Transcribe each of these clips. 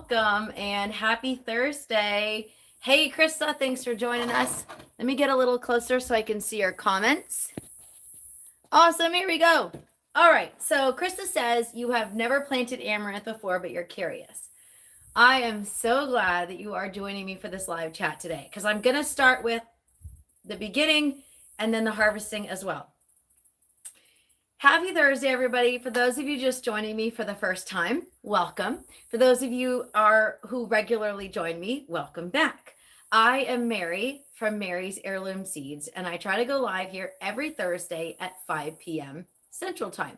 welcome and happy Thursday. Hey, Krista, thanks for joining us. Let me get a little closer so I can see your comments. Awesome, here we go. All right, so Krista says you have never planted amaranth before, but you're curious. I am so glad that you are joining me for this live chat today because I'm going to start with the beginning and then the harvesting as well. Happy Thursday, everybody. For those of you just joining me for the first time, welcome. For those of you who regularly join me, welcome back. I am Mary from Mary's Heirloom Seeds, and I try to go live here every Thursday at 5 p.m. Central Time.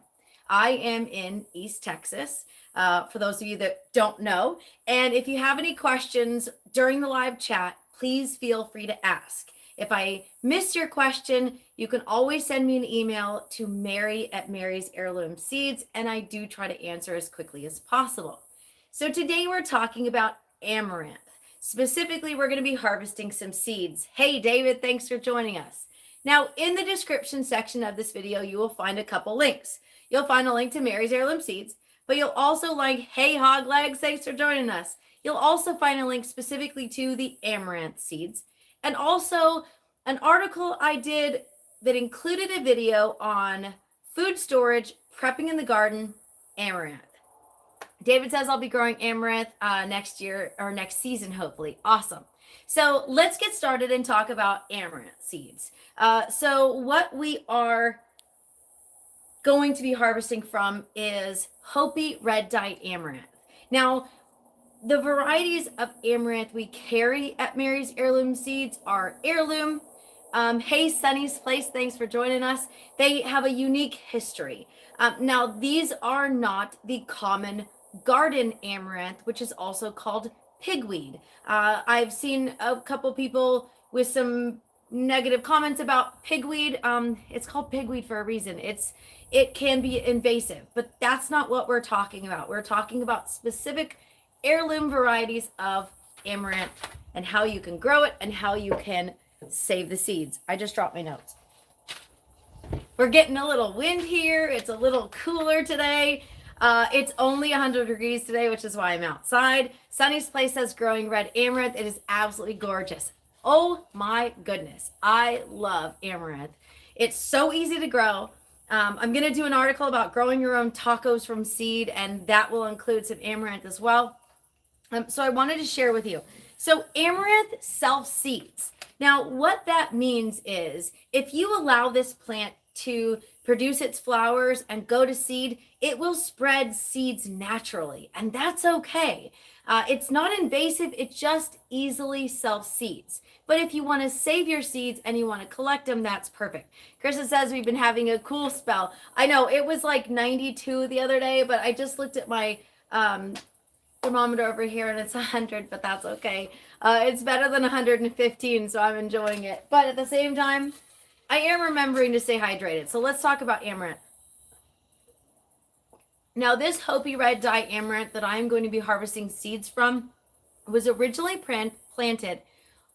I am in East Texas, for those of you that don't know. And if you have any questions during the live chat, please feel free to ask. If I miss your question, you can always send me an email to Mary@Mary's Heirloom Seeds, and I do try to answer as quickly as possible. So today we're talking about amaranth. Specifically, we're going to be harvesting some seeds. Hey, David, thanks for joining us. Now, in the description section of this video, you will find a couple links. You'll find a link to Mary's Heirloom Seeds, but you'll also like, hey, Hog Legs, thanks for joining us. You'll also find a link specifically to the amaranth seeds. And also an article I did that included a video on food storage, prepping in the garden, amaranth. David says I'll be growing amaranth next year or next season, hopefully. Awesome. So let's get started and talk about amaranth seeds. So what we are going to be harvesting from is Hopi red dye amaranth. Now, the varieties of amaranth we carry at Mary's Heirloom Seeds are heirloom. Hey, Sunny's Place, thanks for joining us. They have a unique history. Now, these are not the common garden amaranth, which is also called pigweed. I've seen a couple people with some negative comments about pigweed. It's called pigweed for a reason. It can be invasive, but that's not what we're talking about. We're talking about specific heirloom varieties of amaranth and how you can grow it and how you can save the seeds. I just dropped my notes. We're getting a little wind here. It's a little cooler today. It's only 100 degrees today, which is why I'm outside. Sunny's Place says growing red amaranth. It is absolutely gorgeous. Oh my goodness. I love amaranth. It's so easy to grow. I'm going to do an article about growing your own tacos from seed, and that will include some amaranth as well. So I wanted to share with you. So amaranth self-seeds. Now, what that means is if you allow this plant to produce its flowers and go to seed, it will spread seeds naturally, and that's okay. It's not invasive. It just easily self-seeds. But if you want to save your seeds and you want to collect them, that's perfect. Krista says we've been having a cool spell. I know it was like 92 the other day, but I just looked at my thermometer over here and it's 100, but that's okay. It's better than 115, so I'm enjoying it. But at the same time, I am remembering to stay hydrated. So let's talk about amaranth. Now, this Hopi red dye amaranth that I'm going to be harvesting seeds from was originally planted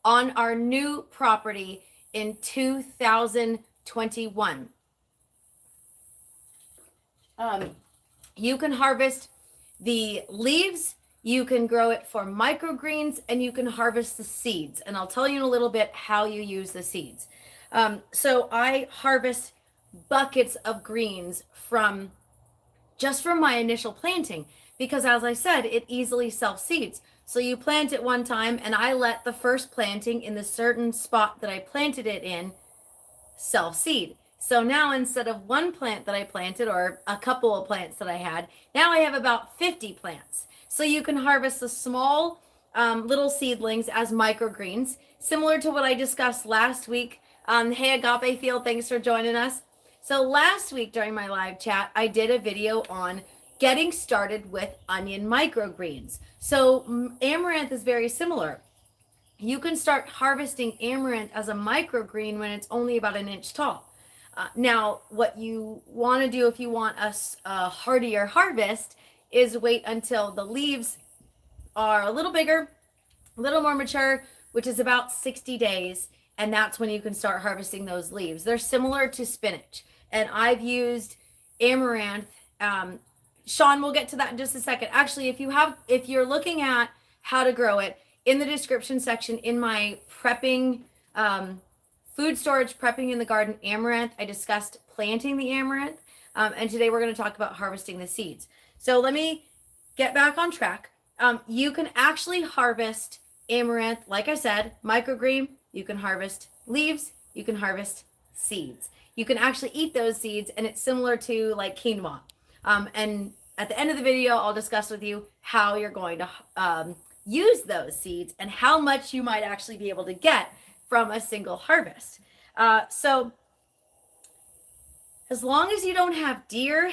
on our new property in 2021. You can harvest the leaves, you can grow it for microgreens, and you can harvest the seeds. And I'll tell you in a little bit how you use the seeds. So I harvest buckets of greens from my initial planting because, as I said, it easily self-seeds. So you plant it one time, and I let the first planting in the certain spot that I planted it in self-seed. So now instead of one plant that I planted or a couple of plants that I had, now I have about 50 plants. So you can harvest the small little seedlings as microgreens, similar to what I discussed last week. Hey, Agape Field, thanks for joining us. So last week during my live chat, I did a video on getting started with onion microgreens. So amaranth is very similar. You can start harvesting amaranth as a microgreen when it's only about an inch tall. Now, what you want to do if you want a hardier harvest is wait until the leaves are a little bigger, a little more mature, which is about 60 days. And that's when you can start harvesting those leaves. They're similar to spinach. And I've used amaranth Sean, we'll get to that in just a second. Actually, if you're looking at how to grow it, in the description section in my prepping, food storage, prepping in the garden amaranth, I discussed planting the amaranth. And today we're going to talk about harvesting the seeds. So let me get back on track. You can actually harvest amaranth, like I said, microgreen. You can harvest leaves. You can harvest seeds. You can actually eat those seeds, and it's similar to like quinoa. And at the end of the video, I'll discuss with you how you're going to use those seeds and how much you might actually be able to get from a single harvest. So as long as you don't have deer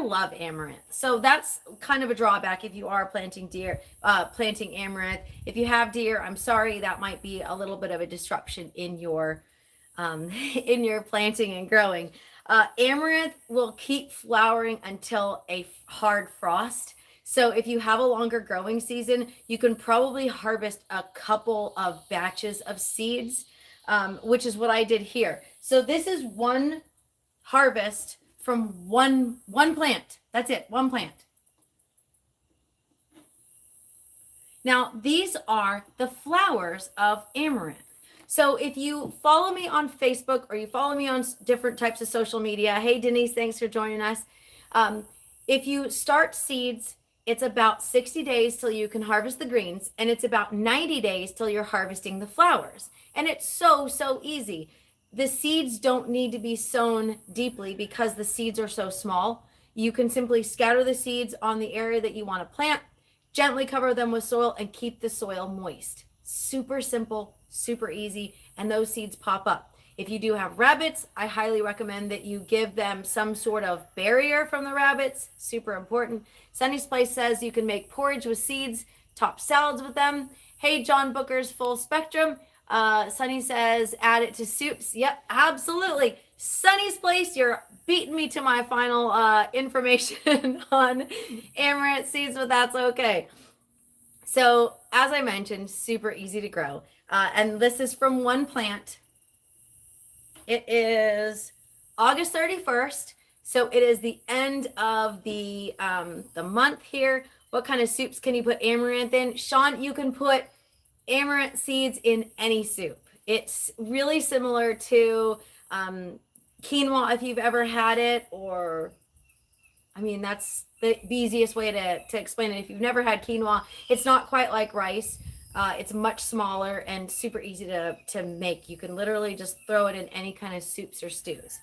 love amaranth. So that's kind of a drawback if you are planting amaranth. If you have deer, I'm sorry, that might be a little bit of a disruption in your planting and growing. Amaranth will keep flowering until a hard frost. So if you have a longer growing season, you can probably harvest a couple of batches of seeds, which is what I did here. So this is one harvest from one plant. That's it, one plant. Now, these are the flowers of amaranth. So if you follow me on Facebook or you follow me on different types of social media, hey, Denise, thanks for joining us. If you start seeds, it's about 60 days till you can harvest the greens, and it's about 90 days till you're harvesting the flowers. And it's so easy. The seeds don't need to be sown deeply because the seeds are so small. You can simply scatter the seeds on the area that you want to plant, gently cover them with soil, and keep the soil moist. Super simple, super easy, and those seeds pop up. If you do have rabbits, I highly recommend that you give them some sort of barrier from the rabbits. Super important. Sunny's Place says you can make porridge with seeds, top salads with them. Hey, John Booker's Full Spectrum. Sunny says add it to soups. Yep, absolutely. Sunny's Place, you're beating me to my final information on amaranth seeds, but that's okay. So as I mentioned, super easy to grow. And this is from one plant. It is August 31st. So it is the end of the month here. What kind of soups can you put amaranth in? Sean, you can put amaranth seeds in any soup. It's really similar to quinoa if you've ever had it, or I mean, that's the easiest way to explain it. If you've never had quinoa, it's not quite like rice. It's much smaller and super easy to make. You can literally just throw it in any kind of soups or stews.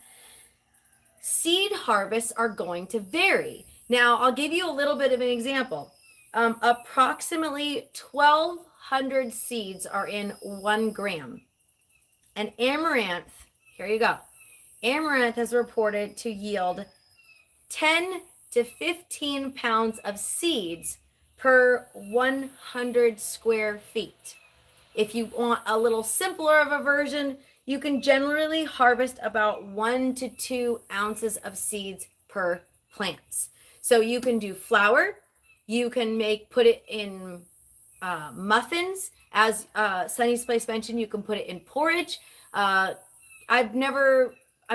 Seed harvests are going to vary. Now, I'll give you a little bit of an example. Approximately 1,200 seeds are in 1 gram. And amaranth, here you go. Amaranth is reported to yield 10 to 15 pounds of seeds per 100 square feet. If you want a little simpler of a version, you can generally harvest about 1 to 2 ounces of seeds per plants. So you can do flour, you can put it in muffins, as Sunny's Place mentioned, you can put it in porridge. I'm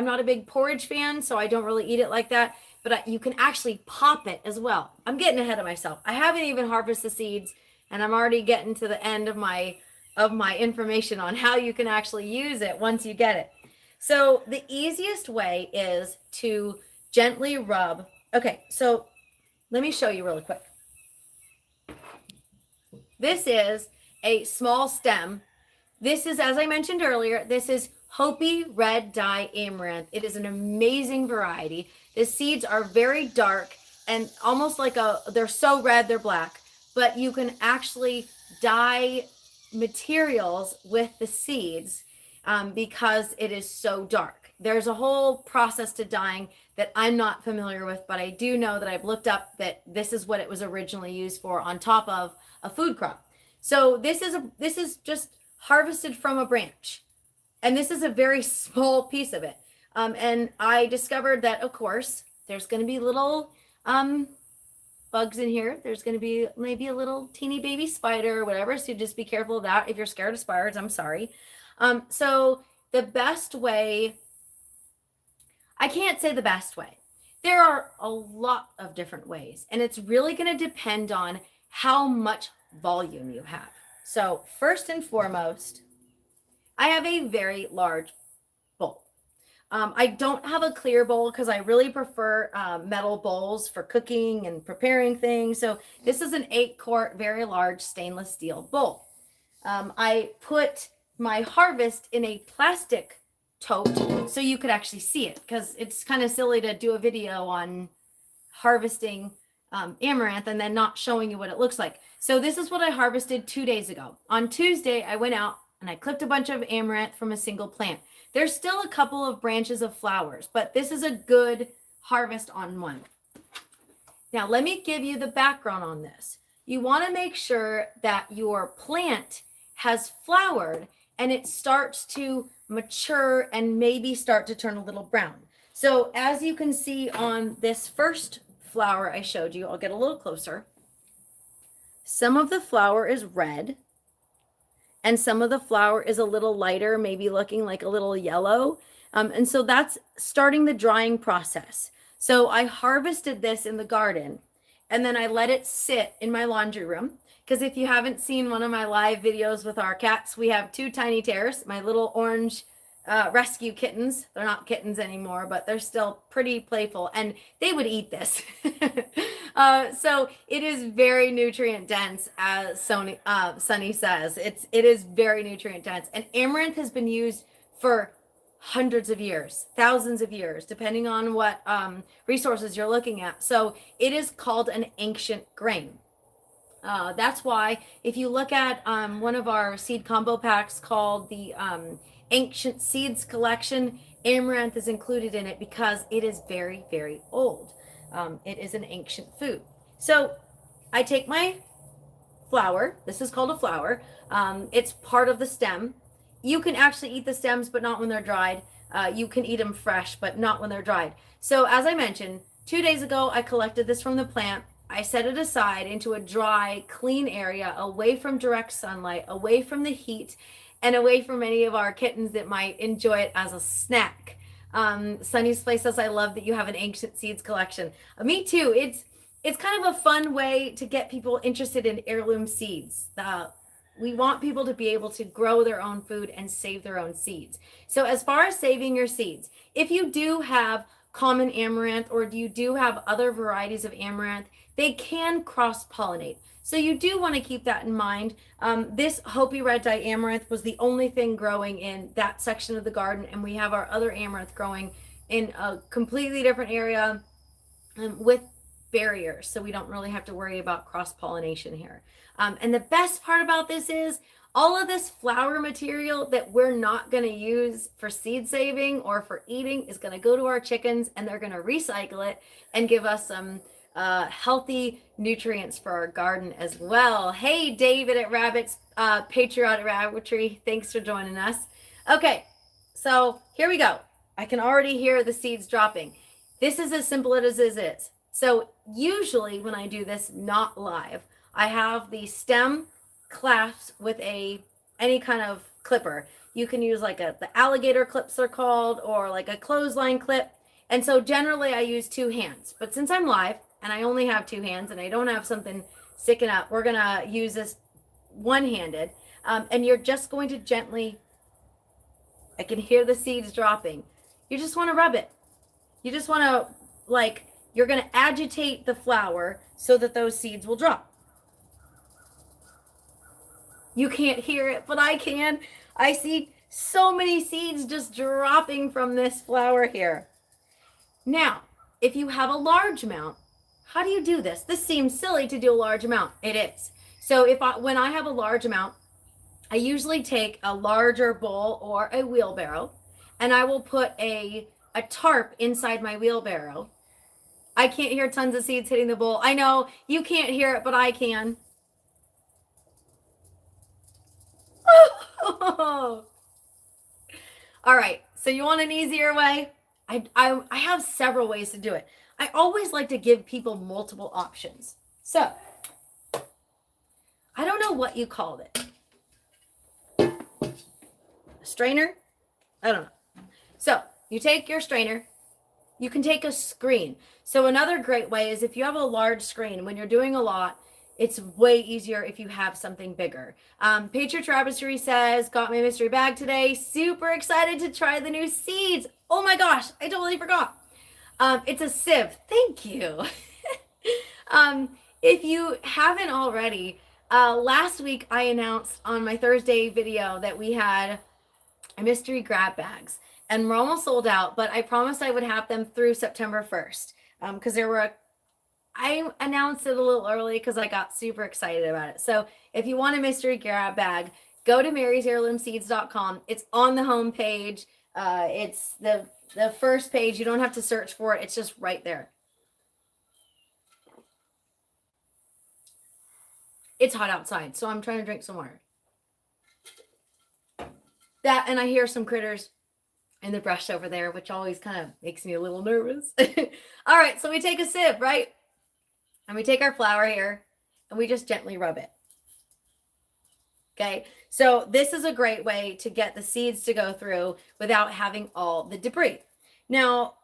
not a big porridge fan, so I don't really eat it like that. But you can actually pop it as well. I'm getting ahead of myself. I haven't even harvested the seeds, and I'm already getting to the end of my information on how you can actually use it once you get it. So the easiest way is to gently rub. Okay, so let me show you really quick. This is a small stem. This is, as I mentioned earlier, this is Hopi Red Dye Amaranth. It is an amazing variety. The seeds are very dark and almost like they're so red, they're black, but you can actually dye materials with the seeds because it is so dark. There's a whole process to dyeing that I'm not familiar with, but I do know that I've looked up that this is what it was originally used for on top of a food crop. So this is just harvested from a branch. And this is a very small piece of it. And I discovered that, of course, there's going to be little bugs in here. There's going to be maybe a little teeny baby spider or whatever. So just be careful of that. If you're scared of spiders, I'm sorry. So the best way, I can't say the best way. There are a lot of different ways, and it's really going to depend on how much volume you have. So first and foremost, I have a very large bowl. I don't have a clear bowl because I really prefer metal bowls for cooking and preparing things. So this is an 8-quart, very large stainless steel bowl. I put my harvest in a plastic tote so you could actually see it, because it's kind of silly to do a video on harvesting amaranth and then not showing you what it looks like. So this is what I harvested 2 days ago. On Tuesday, I went out and I clipped a bunch of amaranth from a single plant. There's still a couple of branches of flowers, but this is a good harvest on one. Now, let me give you the background on this. You want to make sure that your plant has flowered and it starts to mature and maybe start to turn a little brown. So as you can see on this first flower I showed you, I'll get a little closer. Some of the flower is red, and some of the flower is a little lighter, maybe looking like a little yellow. And so that's starting the drying process. So I harvested this in the garden, and then I let it sit in my laundry room. Because if you haven't seen one of my live videos with our cats, we have 2 tiny terrors, my little orange rescue kittens. They're not kittens anymore, but they're still pretty playful, and they would eat this. So it is very nutrient dense, as Sunny says. It is very nutrient dense, and amaranth has been used for hundreds of years, thousands of years, depending on what resources you're looking at. So it is called an ancient grain. That's why if you look at one of our seed combo packs called the Ancient Seeds Collection, amaranth is included in it because it is very, very old. It is an ancient food. So I take my flower. This is called a flower. It's part of the stem. You can actually eat the stems, but not when they're dried. You can eat them fresh, but not when they're dried. So as I mentioned, 2 days ago, I collected this from the plant. I set it aside into a dry, clean area, away from direct sunlight, away from the heat, and away from any of our kittens that might enjoy it as a snack. Sunny's Place says, I love that you have an ancient seeds collection. Me too. It's kind of a fun way to get people interested in heirloom seeds. We want people to be able to grow their own food and save their own seeds. So as far as saving your seeds, if you do have common amaranth or you do have other varieties of amaranth, they can cross-pollinate. So you do want to keep that in mind. This Hopi red dye amaranth was the only thing growing in that section of the garden, and we have our other amaranth growing in a completely different area with barriers, so we don't really have to worry about cross-pollination here. And the best part about this is all of this flower material that we're not going to use for seed saving or for eating is going to go to our chickens, and they're going to recycle it and give us some healthy nutrients for our garden as well. Hey, David at Rabbits, Patriotic Rabbitry, thanks for joining us. Okay, so here we go. I can already hear the seeds dropping. This is as simple as it is. So usually when I do this not live, I have the stem clasped with any kind of clipper. You can use like the alligator clips they're called, or like a clothesline clip. And so generally I use 2 hands, but since I'm live and I only have 2 hands and I don't have something sticking up, we're gonna use this one-handed. And you're just going to gently, I can hear the seeds dropping. You just want to rub it. You just want to, you're going to agitate the flour so that those seeds will drop. You can't hear it, but I can. I see so many seeds just dropping from this flower here. Now, if you have a large amount, how do you do this? This seems silly to do a large amount. It is. So when I have a large amount, I usually take a larger bowl or a wheelbarrow, and I will put a tarp inside my wheelbarrow. I can't hear tons of seeds hitting the bowl. I know you can't hear it, but I can. Oh. All right, so you want an easier way? I have several ways to do it. I always like to give people multiple options. So, I don't know what you called it. A strainer? I don't know. So, you take your strainer you can take a screen. So another great way is if you have a large screen, when you're doing a lot, it's way easier if you have something bigger. Patriot Rabbitry says, got my mystery bag today. Super excited to try the new seeds. Oh my gosh, I totally forgot. It's a sieve. Thank you. If you haven't already, last week I announced on my Thursday video that we had a mystery grab bags, and we're almost sold out, but I promised I would have them through September 1st. Because I announced it a little early because I got super excited about it. So if you want a mystery grab bag, go to marysheirloomseeds.com. It's on the home page. It's the first page. You don't have to search for it. It's just right there. It's hot outside, so I'm trying to drink some water. That, and I hear some critters in the brush over there, which always kind of makes me a little nervous. All right, so we take a sieve, right? And we take our flour here, and we just gently rub it. Okay, so this is a great way to get the seeds to go through without having all the debris. Now,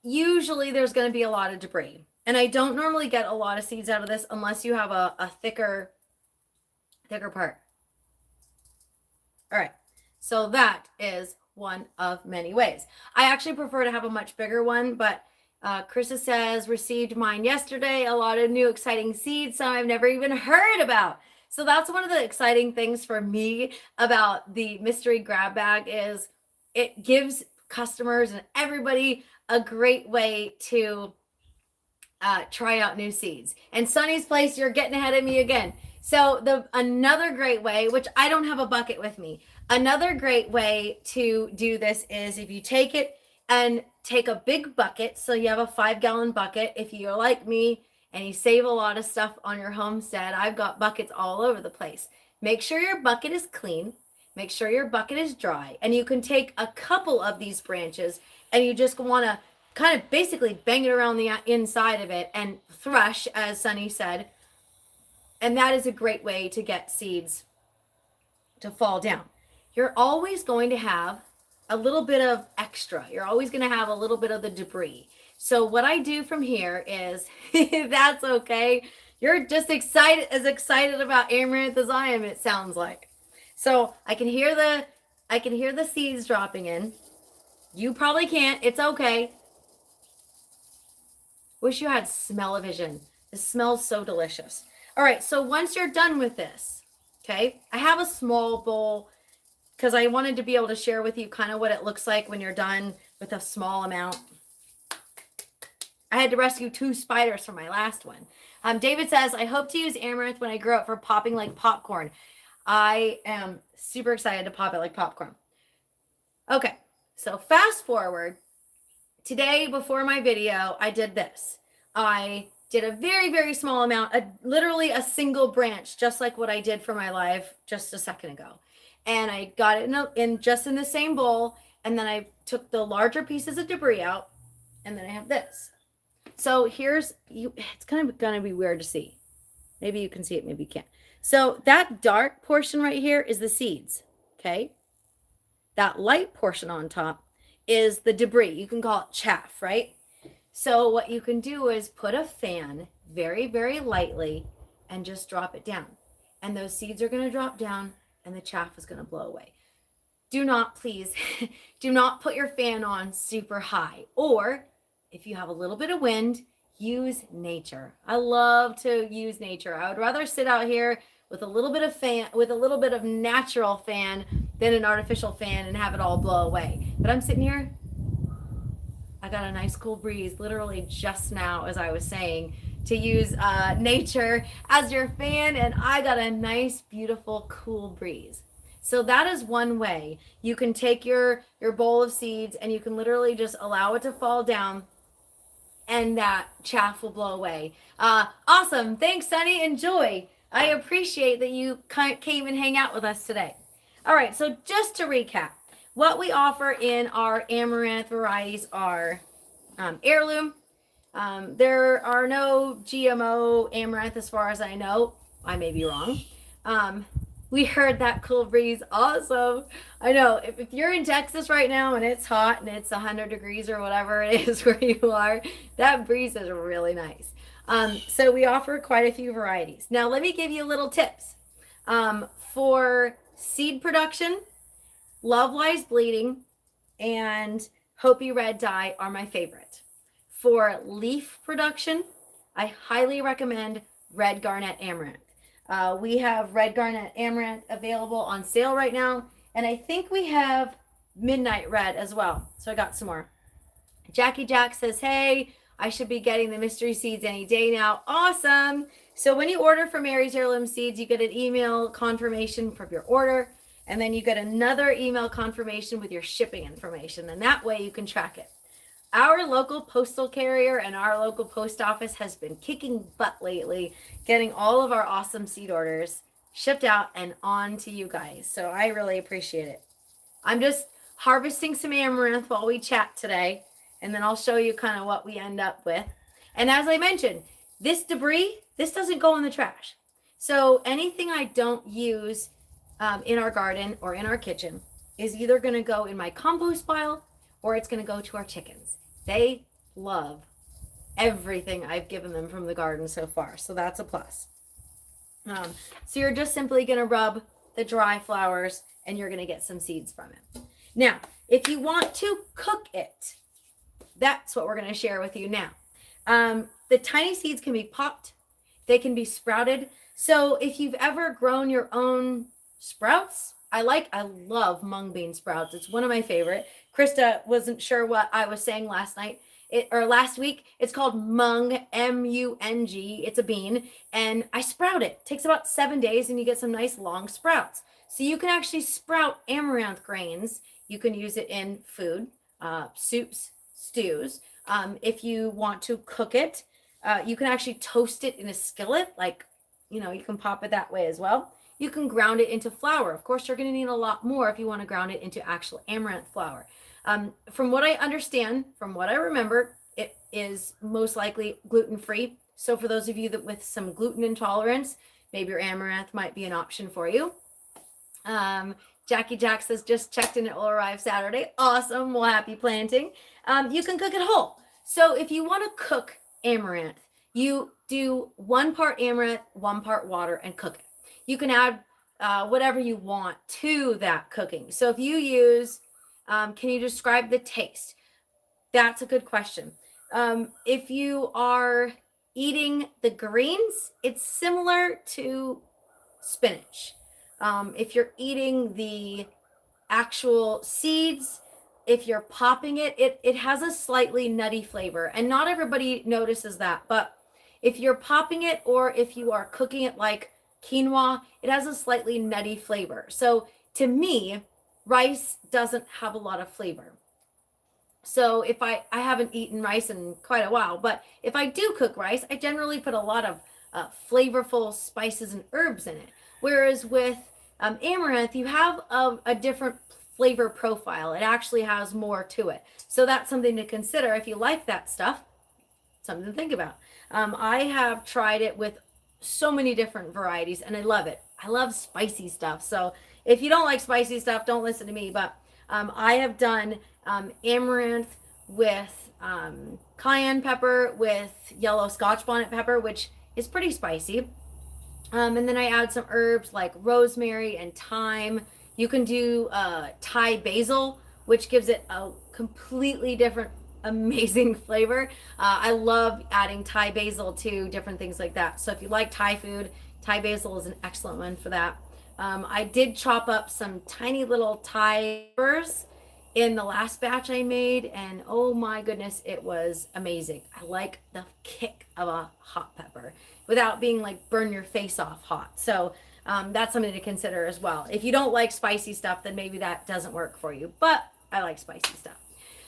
usually there's going to be a lot of debris. And I don't normally get a lot of seeds out of this unless you have a thicker part. All right, so that is one of many ways. I actually prefer to have a much bigger one, but Krista says, received mine yesterday. A lot of new exciting seeds, some I've never even heard about. So that's one of the exciting things for me about the mystery grab bag is it gives customers and everybody a great way to try out new seeds. And Sunny's Place, you're getting ahead of me again. So another great way, which I don't have a bucket with me, another great way to do this is if you take it and take a big bucket. So you have a 5-gallon bucket. If you're like me and you save a lot of stuff on your homestead, I've got buckets all over the place. Make sure your bucket is clean. Make sure your bucket is dry. And you can take a couple of these branches and you just want to kind of basically bang it around the inside of it and thresh, as Sunny said. And that is a great way to get seeds to fall down. You're always going to have a little bit of extra. You're always going to have a little bit of the debris. So what I do from here is, that's okay. You're just as excited about Amaranth as I am, it sounds like. So I can hear the seeds dropping in. You probably can't. It's okay. Wish you had smell-o-vision. It smells so delicious. All right, so once you're done with this, okay, I have a small bowl because I wanted to be able to share with you kind of what it looks like when you're done with a small amount. I had to rescue 2 spiders from my last one. David says, I hope to use Amaranth when I grow up for popping like popcorn. I am super excited to pop it like popcorn. Okay, so fast forward. Today, before my video, I did this. I did a very, very small amount, literally a single branch, just like what I did for my live just a second ago. And I got it in just in the same bowl. And then I took the larger pieces of debris out. And then I have this. So it's kind of going to be weird to see. Maybe you can see it, maybe you can't. So that dark portion right here is the seeds, okay? That light portion on top is the debris. You can call it chaff, right? So what you can do is put a fan very, very lightly and just drop it down. And those seeds are going to drop down and the chaff is going to blow away. Do not, please, do not put your fan on super high. Or if you have a little bit of wind, use nature. I love to use nature. I would rather sit out here with a little bit of natural fan than an artificial fan and have it all blow away. But I'm sitting here. I got a nice cool breeze literally just now, as I was saying, to use nature as your fan, and I got a nice, beautiful, cool breeze. So that is one way. You can take your bowl of seeds and you can literally just allow it to fall down and that chaff will blow away. Awesome. Thanks, Sunny. Enjoy. I appreciate that you came and hang out with us today. All right, so just to recap, what we offer in our Amaranth varieties are heirloom. There are no GMO Amaranth as far as I know. I may be wrong. We heard that cool breeze. Awesome. I know. If you're in Texas right now and it's hot and it's 100 degrees or whatever it is where you are, that breeze is really nice. So we offer quite a few varieties. Now, let me give you little tips. For seed production, Love Lies Bleeding and Hopi Red Dye are my favorite. For leaf production, I highly recommend Red Garnet Amaranth. We have Red Garnet Amaranth available on sale right now, and I think we have Midnight Red as well. So I got some more. Jackie Jack says, hey, I should be getting the mystery seeds any day now. Awesome. So when you order from Mary's Heirloom Seeds, you get an email confirmation for your order, and then you get another email confirmation with your shipping information, and that way you can track it. Our local postal carrier and our local post office has been kicking butt lately, getting all of our awesome seed orders shipped out and on to you guys. So I really appreciate it. I'm just harvesting some amaranth while we chat today, and then I'll show you kind of what we end up with. And as I mentioned, this debris, this doesn't go in the trash. So anything I don't use in our garden or in our kitchen is either going to go in my compost pile or it's going to go to our chickens. They love everything I've given them from the garden so far. So that's a plus. So you're just simply going to rub the dry flowers and you're going to get some seeds from it. Now, if you want to cook it, that's what we're going to share with you now. The tiny seeds can be popped. They can be sprouted. So if you've ever grown your own sprouts, I love mung bean sprouts. It's one of my favorite. Krista wasn't sure what I was saying last week. It's called mung, M-U-N-G. It's a bean, and I sprout it. It takes about 7 days, and you get some nice long sprouts. So you can actually sprout amaranth grains. You can use it in food, soups, stews. If you want to cook it, you can actually toast it in a skillet. You can pop it that way as well. You can ground it into flour. Of course, you're going to need a lot more if you want to ground it into actual amaranth flour. From what I understand, from what I remember, it is most likely gluten-free. So for those of you with some gluten intolerance, maybe your amaranth might be an option for you. Jackie Jack says, just checked in, it will arrive Saturday. Awesome. Well, happy planting. You can cook it whole. So if you want to cook amaranth, you do 1 part amaranth, 1 part water, and cook it. You can add whatever you want to that cooking. So if you use, can you describe the taste? That's a good question. If you are eating the greens, it's similar to spinach. If you're eating the actual seeds, if you're popping it, it has a slightly nutty flavor. And not everybody notices that. But if you're popping it or if you are cooking it like quinoa, it has a slightly nutty flavor. So to me, rice doesn't have a lot of flavor. So if I haven't eaten rice in quite a while, but if I do cook rice, I generally put a lot of flavorful spices and herbs in it. Whereas with amaranth, you have a different flavor profile. It actually has more to it. So that's something to consider if you like that stuff. Something to think about. I have tried it with so many different varieties and I love it. I love spicy stuff. So if you don't like spicy stuff, don't listen to me. But I have done amaranth with cayenne pepper, with yellow Scotch bonnet pepper, which is pretty spicy. And then I add some herbs like rosemary and thyme. You can do Thai basil, which gives it a completely different, amazing flavor. I love adding Thai basil to different things like that. So if you like Thai food, Thai basil is an excellent one for that. I did chop up some tiny little Thai peppers in the last batch I made, and oh my goodness, it was amazing. I like the kick of a hot pepper without being like burn your face off hot. So that's something to consider as well. If you don't like spicy stuff, then maybe that doesn't work for you, but I like spicy stuff.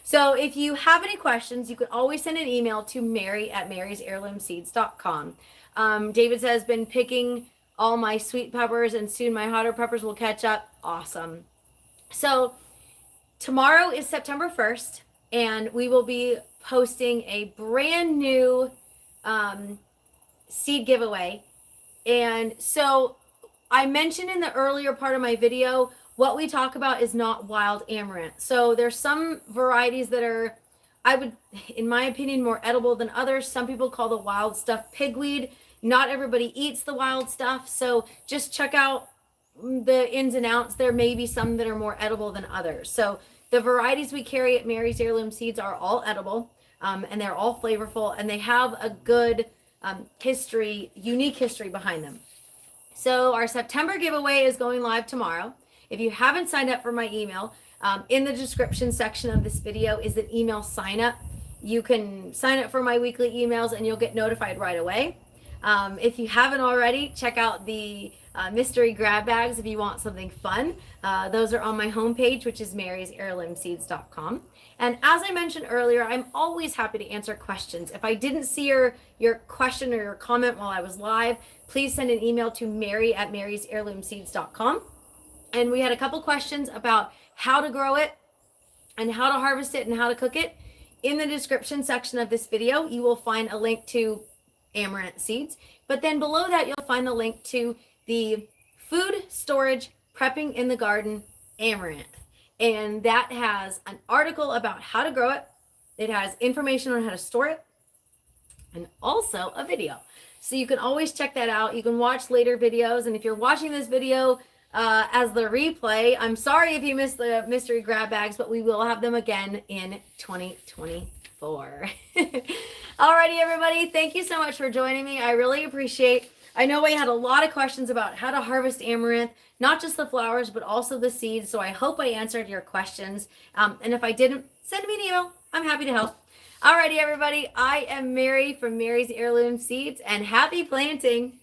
So if you have any questions, you can always send an email to mary@marysheirloomseeds.com. David says, been picking all my sweet peppers and soon my hotter peppers will catch up. Awesome. So tomorrow is September 1st, and we will be posting a brand new seed giveaway. And so I mentioned in the earlier part of my video, what we talk about is not wild amaranth. So there's some varieties that are, I would, in my opinion, more edible than others. Some people call the wild stuff pigweed. Not everybody eats the wild stuff. So just check out the ins and outs. There may be some that are more edible than others. So the varieties we carry at Mary's Heirloom Seeds are all edible, and they're all flavorful, and they have a good history, unique history behind them. So our September giveaway is going live tomorrow. If you haven't signed up for my email, in the description section of this video is an email sign up. You can sign up for my weekly emails and you'll get notified right away. If you haven't already, check out the mystery grab bags if you want something fun. Those are on my homepage, which is marysheirloomseeds.com. And as I mentioned earlier, I'm always happy to answer questions. If I didn't see your question or your comment while I was live, please send an email to mary@marysheirloomseeds.com. And we had a couple questions about how to grow it and how to harvest it and how to cook it. In the description section of this video, you will find a link to amaranth seeds. But then below that, you'll find the link to the food storage prepping in the garden amaranth. And that has an article about how to grow it. It has information on how to store it and also a video. So you can always check that out. You can watch later videos. And if you're watching this video as the replay, I'm sorry if you missed the mystery grab bags, but we will have them again in 2024. Alrighty, everybody. Thank you so much for joining me. I really appreciate. I know we had a lot of questions about how to harvest amaranth, not just the flowers, but also the seeds. So I hope I answered your questions. And if I didn't, send me an email. I'm happy to help. Alrighty, everybody. I am Mary from Mary's Heirloom Seeds, and happy planting.